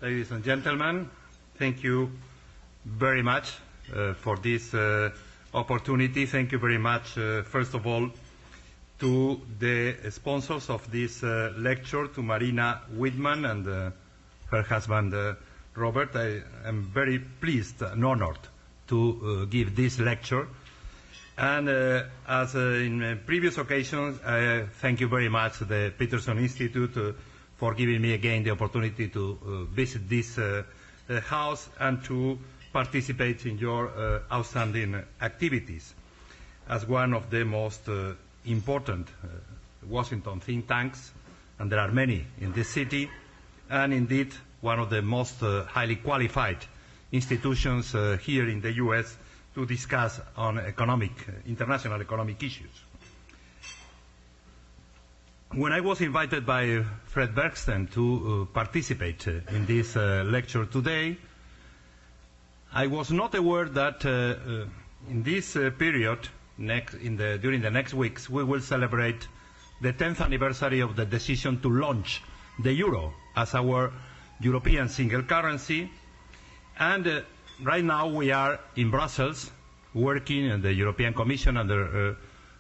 Ladies and gentlemen, thank you very much for this opportunity. Thank you very much, first of all, to the sponsors of this lecture, to Marina Whitman and her husband, Robert. I am very pleased and honored to give this lecture. And as in previous occasions, I thank you very much, the Peterson Institute, for giving me again the opportunity to visit this house and to participate in your outstanding activities as one of the most important Washington think tanks, and there are many in this city, and indeed one of the most highly qualified institutions here in the U.S. to discuss on international economic issues. When I was invited by Fred Bergsten to participate in this lecture today, I was not aware that in this period, during the next weeks, we will celebrate the 10th anniversary of the decision to launch the euro as our European single currency. And right now we are in Brussels working in the European Commission under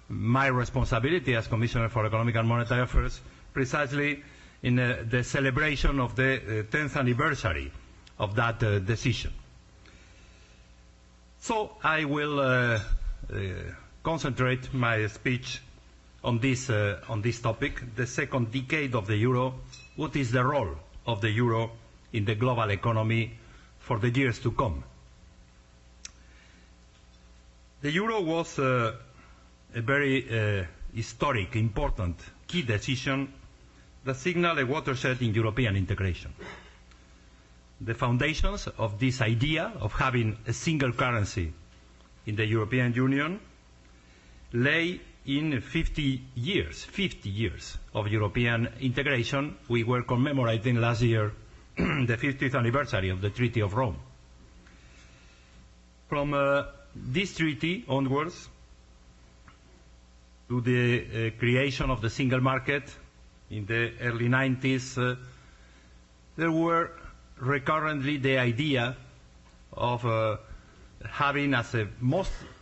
my responsibility as Commissioner for Economic and Monetary Affairs, precisely in the celebration of the 10th anniversary of that decision. So I will concentrate my speech on this topic, the second decade of the euro. What is the role of the euro in the global economy for the years to come? The euro was a very historic, important, key decision that signaled a watershed in European integration. The foundations of this idea of having a single currency in the European Union lay in 50 years of European integration. We were commemorating last year the 50th anniversary of the Treaty of Rome. From this treaty onwards to the creation of the single market in the early 90s, there were recurrently the idea of having as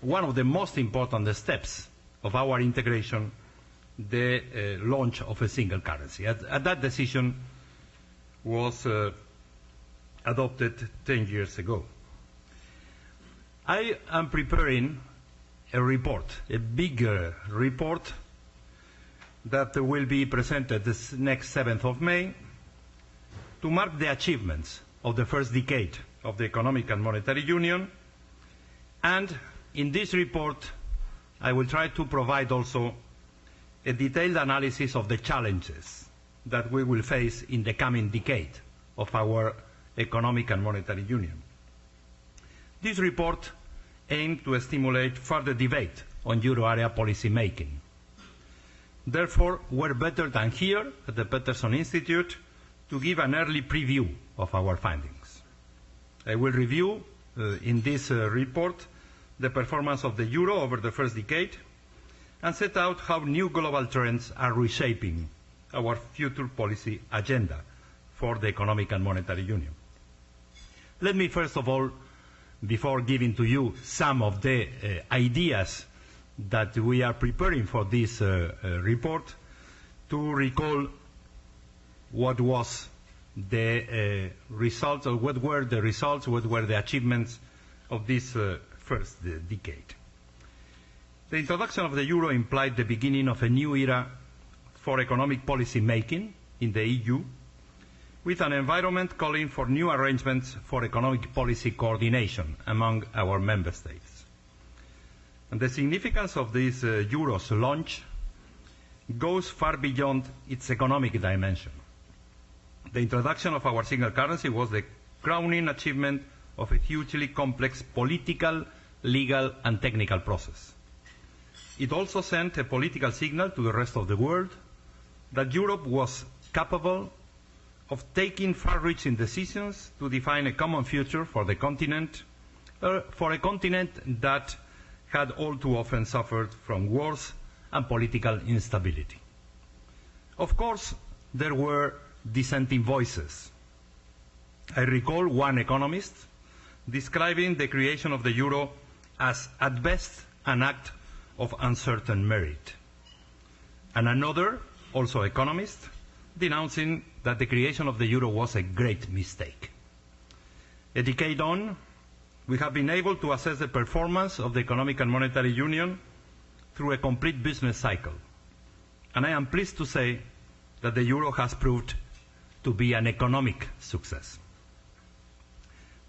one of the most important steps of our integration the launch of a single currency. That decision was adopted 10 years ago. I am preparing a report, a bigger report that will be presented this next 7th of May to mark the achievements of the first decade of the Economic and Monetary Union. And in this report, I will try to provide also a detailed analysis of the challenges that we will face in the coming decade of our Economic and Monetary Union. This report aimed to stimulate further debate on euro area policy making. Therefore, where better than here at the Peterson Institute to give an early preview of our findings. I will review in this report the performance of the euro over the first decade and set out how new global trends are reshaping our future policy agenda for the Economic and Monetary Union. Let me first of all, before giving to you some of the ideas that we are preparing for this report, to recall what was the results, or what were the results, what were the achievements of this first decade. The introduction of the euro implied the beginning of a new era for economic policy making in the EU, with an environment calling for new arrangements for economic policy coordination among our member states. And the significance of this euro's launch goes far beyond its economic dimension. The introduction of our single currency was the crowning achievement of a hugely complex political, legal and technical process. It also sent a political signal to the rest of the world that Europe was capable of taking far-reaching decisions to define a common future for the continent, for a continent that had all too often suffered from wars and political instability. Of course, there were dissenting voices. I recall one economist describing the creation of the euro as, at best, an act of uncertain merit, and another, also economist, denouncing that the creation of the euro was a great mistake. A decade on, we have been able to assess the performance of the Economic and Monetary Union through a complete business cycle, and I am pleased to say that the euro has proved to be an economic success.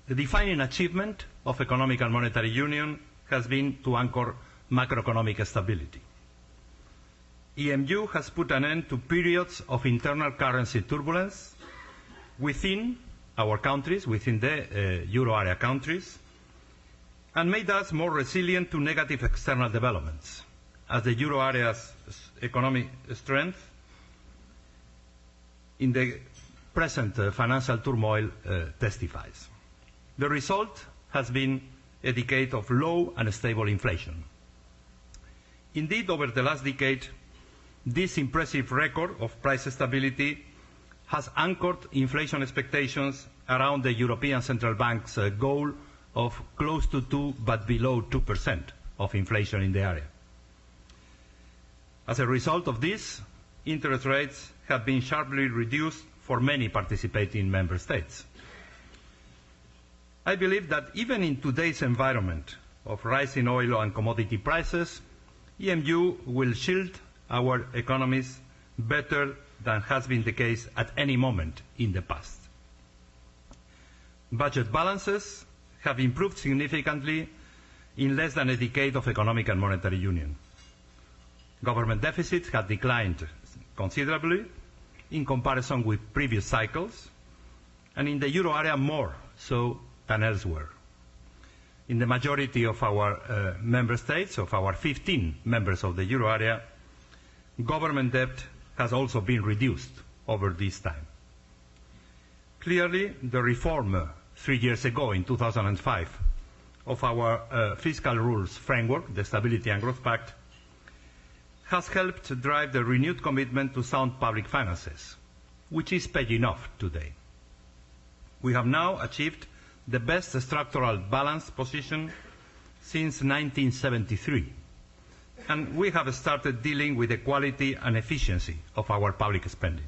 The defining achievement of Economic and Monetary Union has been to anchor macroeconomic stability. EMU has put an end to periods of internal currency turbulence within our countries, within the euro area countries, and made us more resilient to negative external developments, as the euro area's economic strength in the present financial turmoil testifies. The result has been a decade of low and stable inflation. Indeed, over the last decade, this impressive record of price stability has anchored inflation expectations around the European Central Bank's goal of close to 2 but below 2% of inflation in the area. As a result of this, interest rates have been sharply reduced for many participating member states. I believe that even in today's environment of rising oil and commodity prices, EMU will shield our economies better than has been the case at any moment in the past. Budget balances have improved significantly in less than a decade of economic and monetary union. Government deficits have declined considerably in comparison with previous cycles, and in the euro area more so than elsewhere. In the majority of our member states, of our 15 members of the euro area, government debt has also been reduced over this time. Clearly, the reform 3 years ago, in 2005, of our fiscal rules framework, the Stability and Growth Pact, has helped drive the renewed commitment to sound public finances, which is paying off today. We have now achieved the best structural balance position since 1973, and we have started dealing with the quality and efficiency of our public spending.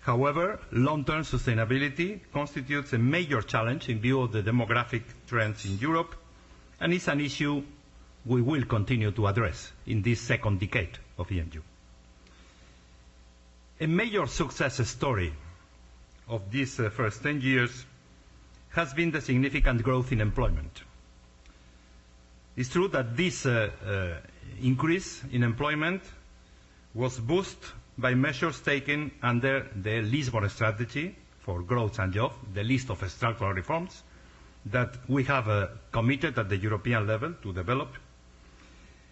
However, long-term sustainability constitutes a major challenge in view of the demographic trends in Europe, and is an issue we will continue to address in this second decade of EMU. A major success story of these first 10 years has been the significant growth in employment. It's true that this increase in employment was boosted by measures taken under the Lisbon strategy for growth and jobs, the list of structural reforms that we have committed at the European level to develop.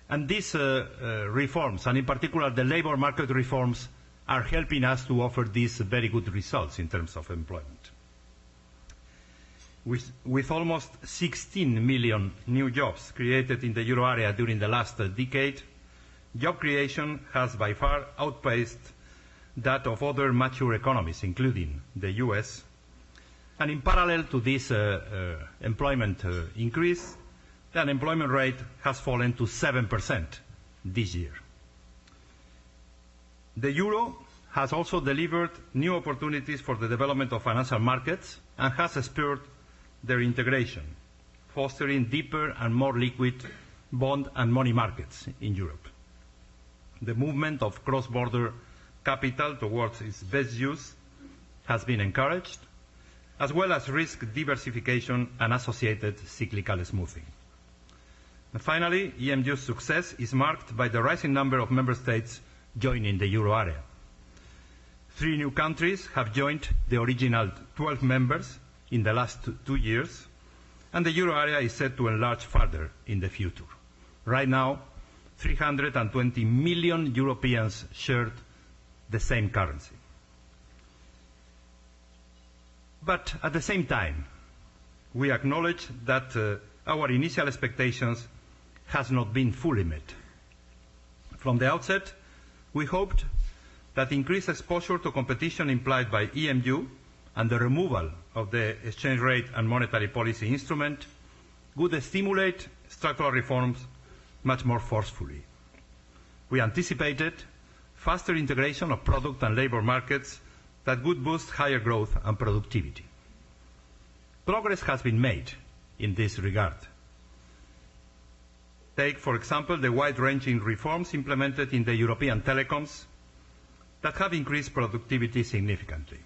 And these reforms, and in particular the labor market reforms, are helping us to offer these very good results in terms of employment. With almost 16 million new jobs created in the euro area during the last decade, job creation has by far outpaced that of other mature economies, including the US. And in parallel to this employment increase, the unemployment rate has fallen to 7% this year. The euro has also delivered new opportunities for the development of financial markets and has spurred their integration, fostering deeper and more liquid bond and money markets in Europe. The movement of cross-border capital towards its best use has been encouraged, as well as risk diversification and associated cyclical smoothing. And finally, EMU's success is marked by the rising number of member states joining the euro area. 3 new countries have joined the original 12 members in the last 2 years, and the euro area is set to enlarge further in the future. Right now, 320 million Europeans share the same currency. But at the same time, we acknowledge that our initial expectations has not been fully met. From the outset, we hoped that increased exposure to competition implied by EMU and the removal of the exchange rate and monetary policy instrument would stimulate structural reforms much more forcefully. We anticipated faster integration of product and labor markets that would boost higher growth and productivity. Progress has been made in this regard. Take, for example, the wide-ranging reforms implemented in the European telecoms that have increased productivity significantly.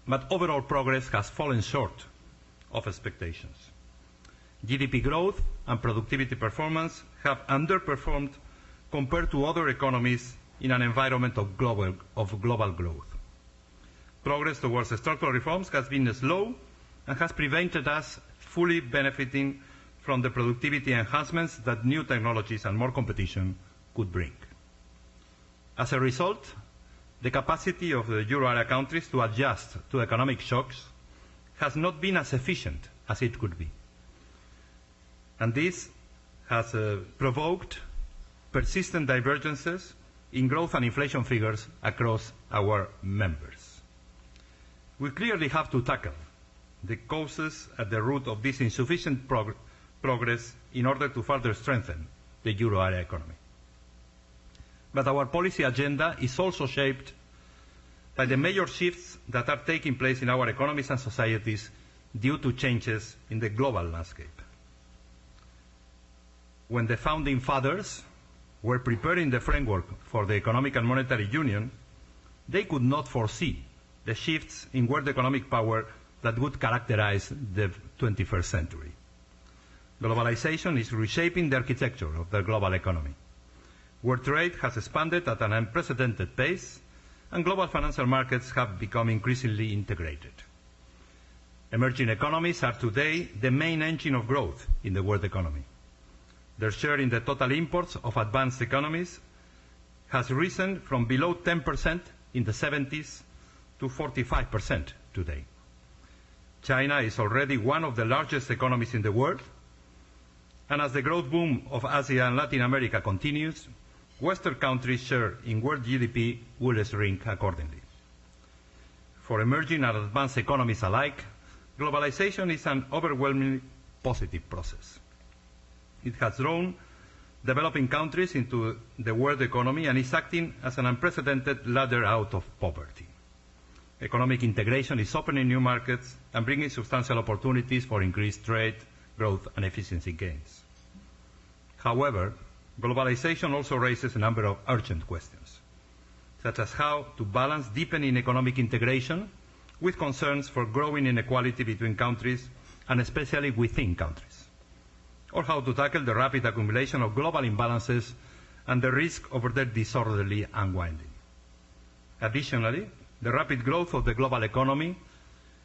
But overall progress has fallen short of expectations. GDP growth and productivity performance have underperformed compared to other economies in an environment of global growth. Progress towards structural reforms has been slow and has prevented us fully benefiting from the productivity enhancements that new technologies and more competition could bring. As a result, the capacity of the euro area countries to adjust to economic shocks has not been as efficient as it could be. And this has provoked persistent divergences in growth and inflation figures across our members. We clearly have to tackle the causes at the root of this insufficient progress in order to further strengthen the euro area economy. But our policy agenda is also shaped by the major shifts that are taking place in our economies and societies due to changes in the global landscape. When the founding fathers were preparing the framework for the economic and monetary union, they could not foresee the shifts in world economic power that would characterize the 21st century. Globalization is reshaping the architecture of the global economy. World trade has expanded at an unprecedented pace, and global financial markets have become increasingly integrated. Emerging economies are today the main engine of growth in the world economy. Their share in the total imports of advanced economies has risen from below 10% in the 70s to 45% today. China is already one of the largest economies in the world, and as the growth boom of Asia and Latin America continues, Western countries' share in world GDP will shrink accordingly. For emerging and advanced economies alike, globalization is an overwhelmingly positive process. It has drawn developing countries into the world economy and is acting as an unprecedented ladder out of poverty. Economic integration is opening new markets and bringing substantial opportunities for increased trade, growth, and efficiency gains. However, globalization also raises a number of urgent questions, such as how to balance deepening economic integration with concerns for growing inequality between countries and especially within countries, or how to tackle the rapid accumulation of global imbalances and the risk of their disorderly unwinding. Additionally, the rapid growth of the global economy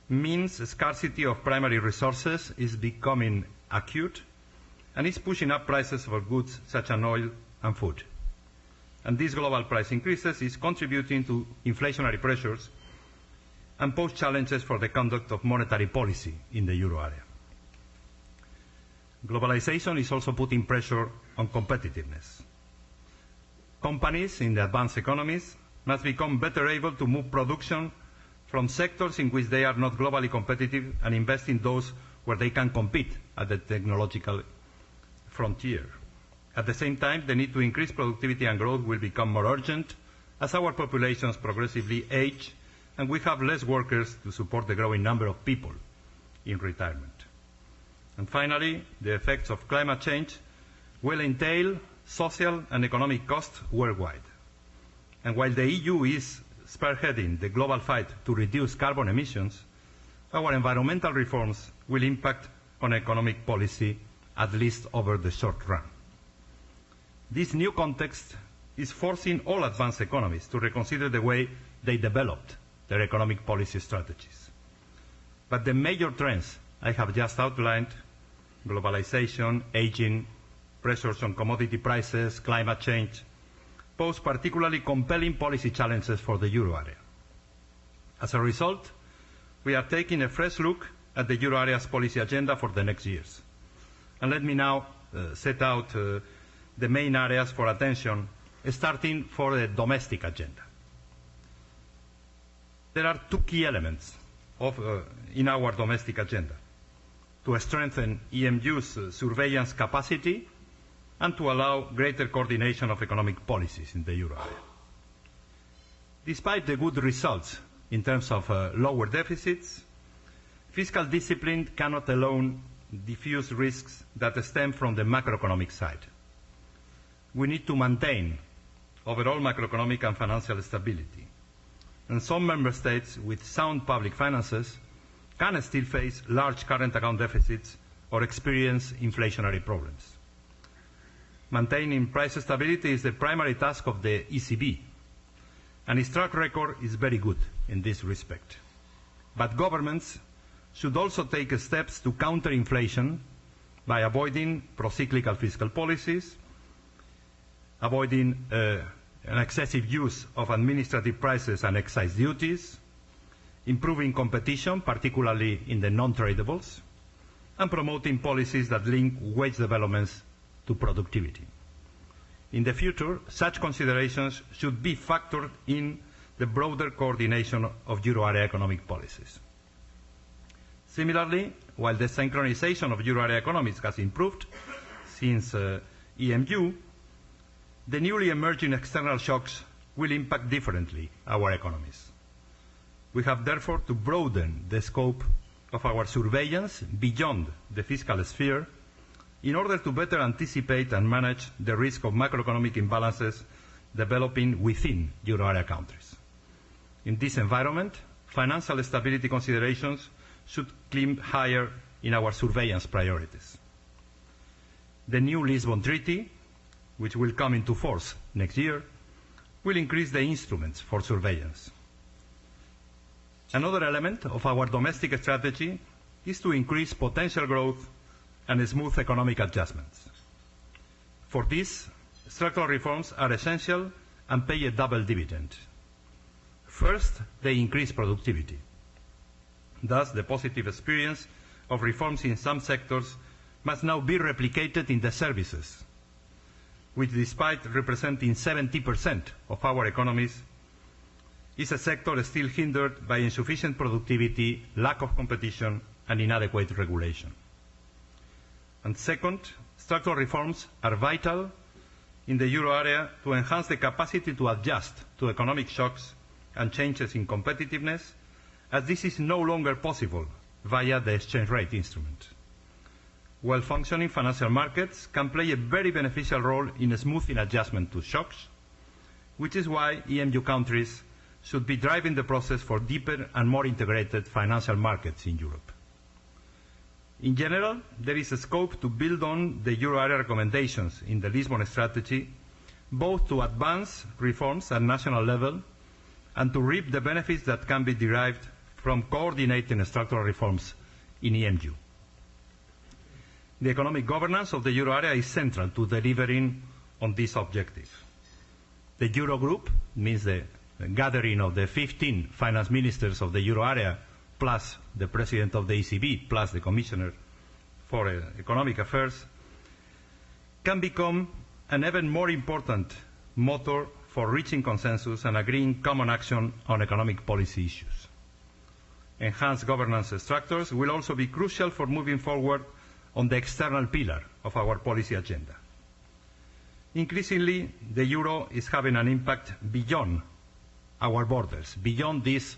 means a scarcity of primary resources is becoming acute and is pushing up prices for goods such as oil and food. And these global price increases is contributing to inflationary pressures and pose challenges for the conduct of monetary policy in the euro area. Globalization is also putting pressure on competitiveness. Companies in the advanced economies must become better able to move production from sectors in which they are not globally competitive and invest in those where they can compete at the technological frontier. At the same time, the need to increase productivity and growth will become more urgent as our populations progressively age and we have less workers to support the growing number of people in retirement. And finally, the effects of climate change will entail social and economic costs worldwide. And while the EU is spearheading the global fight to reduce carbon emissions, our environmental reforms will impact on economic policy, at least over the short run. This new context is forcing all advanced economies to reconsider the way they developed their economic policy strategies. But the major trends I have just outlined, globalization, aging, pressures on commodity prices, climate change, pose particularly compelling policy challenges for the euro area. As a result, we are taking a fresh look at the euro area's policy agenda for the next years. And let me now set out the main areas for attention, starting for the domestic agenda. There are two key elements in our domestic agenda, to strengthen EMU's surveillance capacity and to allow greater coordination of economic policies in the euro area. Despite the good results in terms of lower deficits, fiscal discipline cannot alone diffuse risks that stem from the macroeconomic side. We need to maintain overall macroeconomic and financial stability. And some member states with sound public finances can still face large current account deficits or experience inflationary problems. Maintaining price stability is the primary task of the ECB, and its track record is very good in this respect. But governments should also take steps to counter inflation by avoiding procyclical fiscal policies, avoiding an excessive use of administrative prices and excise duties, improving competition, particularly in the non-tradables, and promoting policies that link wage developments to productivity. In the future, such considerations should be factored in the broader coordination of euro area economic policies. Similarly, while the synchronization of euro area economies has improved since EMU, the newly emerging external shocks will impact differently our economies. We have therefore to broaden the scope of our surveillance beyond the fiscal sphere in order to better anticipate and manage the risk of macroeconomic imbalances developing within euro area countries. In this environment, financial stability considerations should climb higher in our surveillance priorities. The new Lisbon Treaty, which will come into force next year, will increase the instruments for surveillance. Another element of our domestic strategy is to increase potential growth and smooth economic adjustments. For this, structural reforms are essential and pay a double dividend. First, they increase productivity. Thus, the positive experience of reforms in some sectors must now be replicated in the services, which, despite representing 70% of our economies, is a sector still hindered by insufficient productivity, lack of competition, and inadequate regulation. And second, structural reforms are vital in the euro area to enhance the capacity to adjust to economic shocks and changes in competitiveness, as this is no longer possible via the exchange rate instrument. Well-functioning financial markets can play a very beneficial role in smoothing adjustment to shocks, which is why EMU countries should be driving the process for deeper and more integrated financial markets in Europe. In general, there is a scope to build on the euro area recommendations in the Lisbon strategy, both to advance reforms at national level and to reap the benefits that can be derived from coordinating structural reforms in EMU. The economic governance of the euro area is central to delivering on this objective. The Eurogroup means the gathering of the 15 finance ministers of the euro area, plus the president of the ECB, plus the commissioner for economic affairs, can become an even more important motor for reaching consensus and agreeing common action on economic policy issues. Enhanced governance structures will also be crucial for moving forward on the external pillar of our policy agenda. Increasingly, the euro is having an impact beyond our borders, beyond these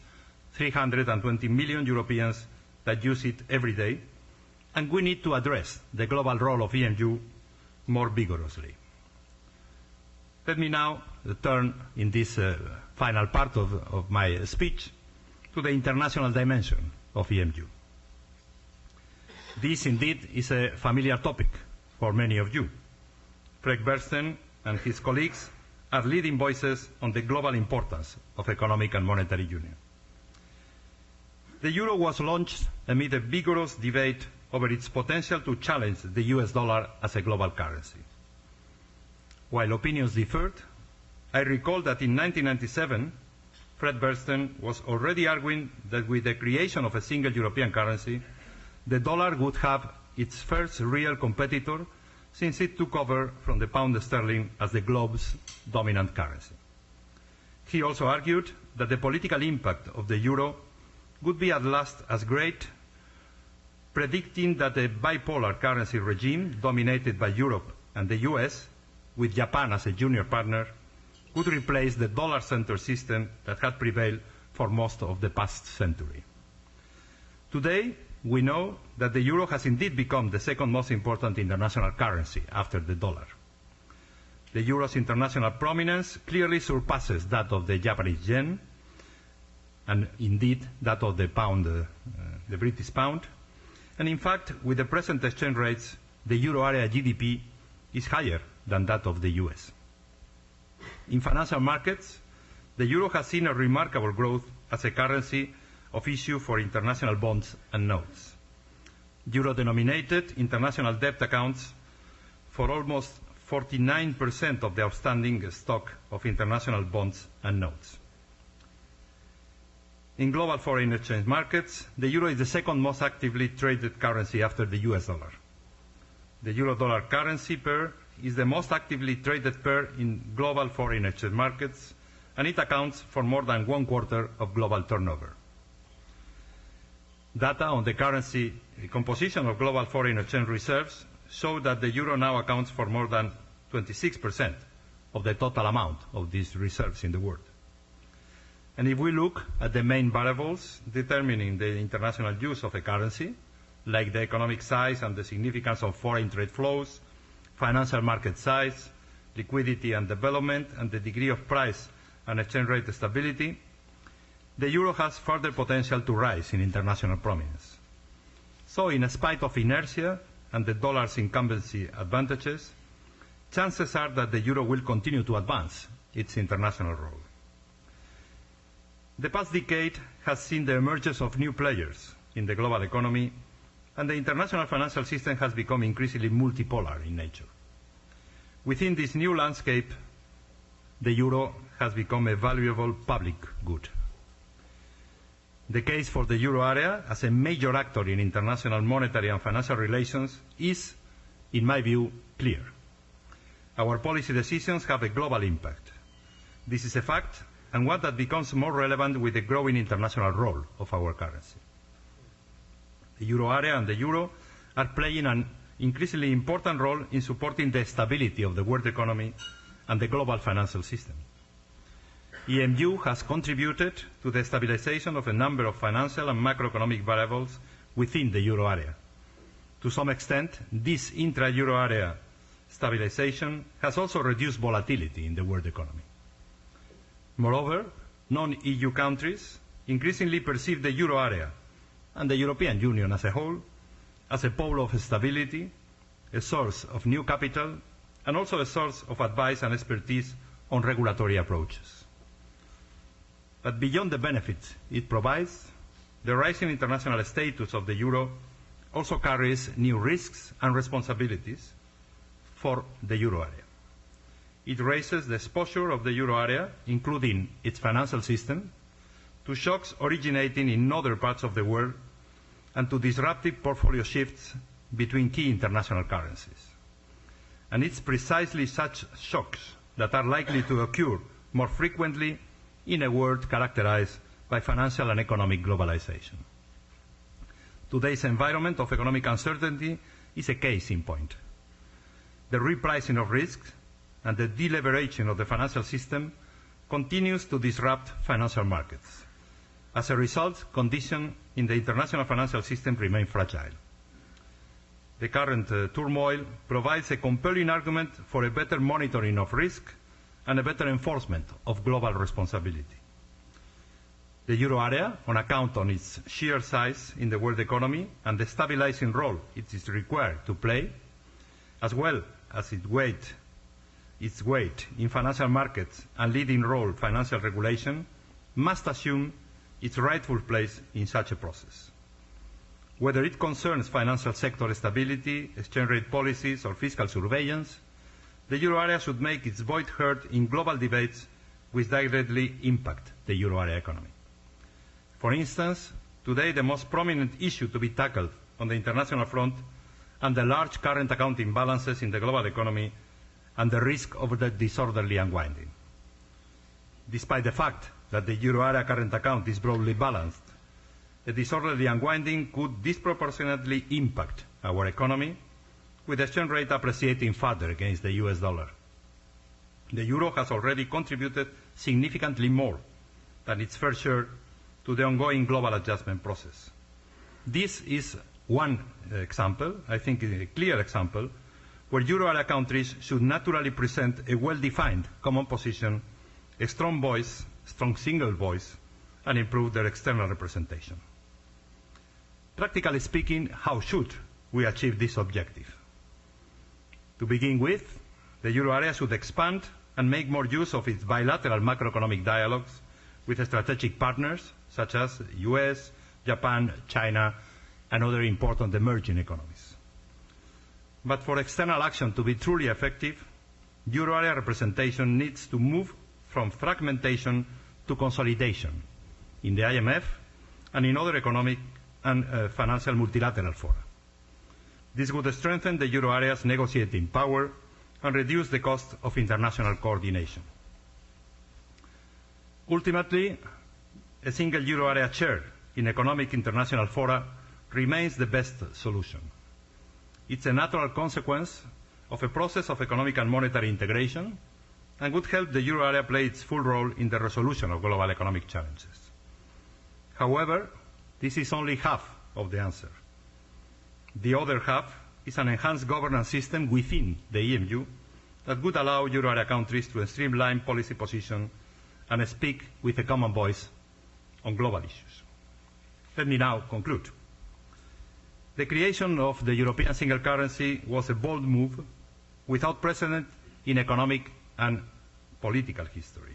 320 million Europeans that use it every day, and we need to address the global role of EMU more vigorously. Let me now turn in this final part of my speech to the international dimension of EMU. This indeed is a familiar topic for many of you. Fred Bernstein and his colleagues are leading voices on the global importance of economic and monetary union. The euro was launched amid a vigorous debate over its potential to challenge the US dollar as a global currency. While opinions differed, I recall that in 1997, Fred Bernstein was already arguing that with the creation of a single European currency, the dollar would have its first real competitor since it took over from the pound sterling as the globe's dominant currency. He also argued that the political impact of the euro would be at last as great, predicting that a bipolar currency regime dominated by Europe and the US, with Japan as a junior partner, would replace the dollar-centered system that had prevailed for most of the past century. Today, we know that the euro has indeed become the second most important international currency after the dollar. The euro's international prominence clearly surpasses that of the Japanese yen, and indeed that of the pound, the British pound. And in fact, with the present exchange rates, the euro area GDP is higher than that of the US. In financial markets, the euro has seen a remarkable growth as a currency of issue for international bonds and notes. Euro-denominated international debt accounts for almost 49% of the outstanding stock of international bonds and notes. In global foreign exchange markets, the euro is the second most actively traded currency after the US dollar. The euro-dollar currency pair is the most actively traded pair in global foreign exchange markets, and it accounts for more than 1/4 of global turnover. Data on the currency composition of global foreign exchange reserves show that the euro now accounts for more than 26% of the total amount of these reserves in the world. And if we look at the main variables determining the international use of a currency, like the economic size and the significance of foreign trade flows, financial market size, liquidity and development, and the degree of price and exchange rate stability, the euro has further potential to rise in international prominence. So, in spite of inertia and the dollar's incumbency advantages, chances are that the euro will continue to advance its international role. The past decade has seen the emergence of new players in the global economy, and the international financial system has become increasingly multipolar in nature. Within this new landscape, the euro has become a valuable public good. The case for the euro area as a major actor in international monetary and financial relations is, in my view, clear. Our policy decisions have a global impact. This is a fact, and one that becomes more relevant with the growing international role of our currency. The euro area and the euro are playing an increasingly important role in supporting the stability of the world economy and the global financial system. EMU has contributed to the stabilization of a number of financial and macroeconomic variables within the euro area. To some extent, this intra-euro area stabilization has also reduced volatility in the world economy. Moreover, non-EU countries increasingly perceive the euro area and the European Union as a whole as a pole of stability, a source of new capital, and also a source of advice and expertise on regulatory approaches. But beyond the benefits it provides, the rising international status of the euro also carries new risks and responsibilities for the euro area. It raises the exposure of the euro area, including its financial system, to shocks originating in other parts of the world and to disruptive portfolio shifts between key international currencies. And it's precisely such shocks that are likely to occur more frequently in a world characterized by financial and economic globalization. Today's environment of economic uncertainty is a case in point. The repricing of risks and the deleveraging of the financial system continues to disrupt financial markets. As a result, conditions in the international financial system remain fragile. The current turmoil provides a compelling argument for a better monitoring of risk and a better enforcement of global responsibility. The euro area, on account of its sheer size in the world economy and the stabilizing role it is required to play, as well as its weight in financial markets and leading role financial regulation, must assume its rightful place in such a process. Whether it concerns financial sector stability, exchange rate policies, or fiscal surveillance, the euro area should make its voice heard in global debates which directly impact the euro area economy. For instance, today the most prominent issue to be tackled on the international front are the large current account imbalances in the global economy and the risk of the disorderly unwinding. Despite the fact that the euro area current account is broadly balanced, a disorderly unwinding could disproportionately impact our economy, with the exchange rate appreciating further against the US dollar. The euro has already contributed significantly more than its fair share to the ongoing global adjustment process. This is one example, I think a clear example, where euro area countries should naturally present a well-defined common position, a strong voice, strong single voice, and improve their external representation. Practically speaking, how should we achieve this objective? To begin with, the euro area should expand and make more use of its bilateral macroeconomic dialogues with strategic partners such as the US, Japan, China, and other important emerging economies. But for external action to be truly effective, euro area representation needs to move from fragmentation to consolidation in the IMF and in other economic and financial multilateral fora. This would strengthen the euro area's negotiating power and reduce the cost of international coordination. Ultimately, a single euro area chair in economic international fora remains the best solution. It's a natural consequence of a process of economic and monetary integration and would help the euro area play its full role in the resolution of global economic challenges. However, this is only half of the answer. The other half is an enhanced governance system within the EMU that would allow euro area countries to streamline policy position and speak with a common voice on global issues. Let me now conclude. The creation of the European single currency was a bold move without precedent in economic and political history.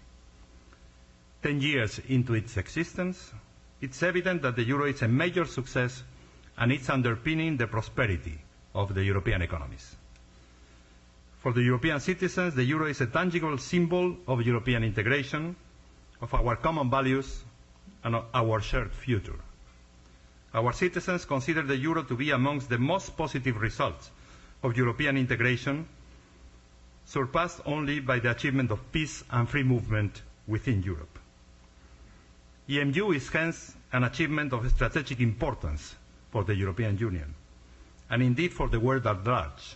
10 years into its existence, it's evident that the euro is a major success and it's underpinning the prosperity of the European economies. For the European citizens, the euro is a tangible symbol of European integration, of our common values, and of our shared future. Our citizens consider the euro to be amongst the most positive results of European integration, surpassed only by the achievement of peace and free movement within Europe. EMU is hence an achievement of strategic importance for the European Union, and indeed for the world at large,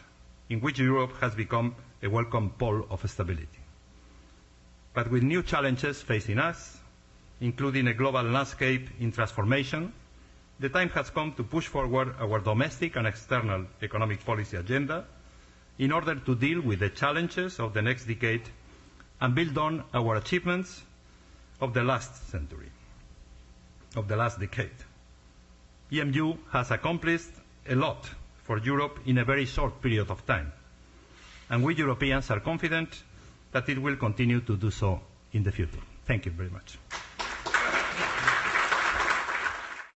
in which Europe has become a welcome pole of stability. But with new challenges facing us, including a global landscape in transformation, the time has come to push forward our domestic and external economic policy agenda in order to deal with the challenges of the next decade and build on our achievements of the last century, of the last decade. EMU has accomplished a lot for Europe in a very short period of time, and we Europeans are confident that it will continue to do so in the future. Thank you very much.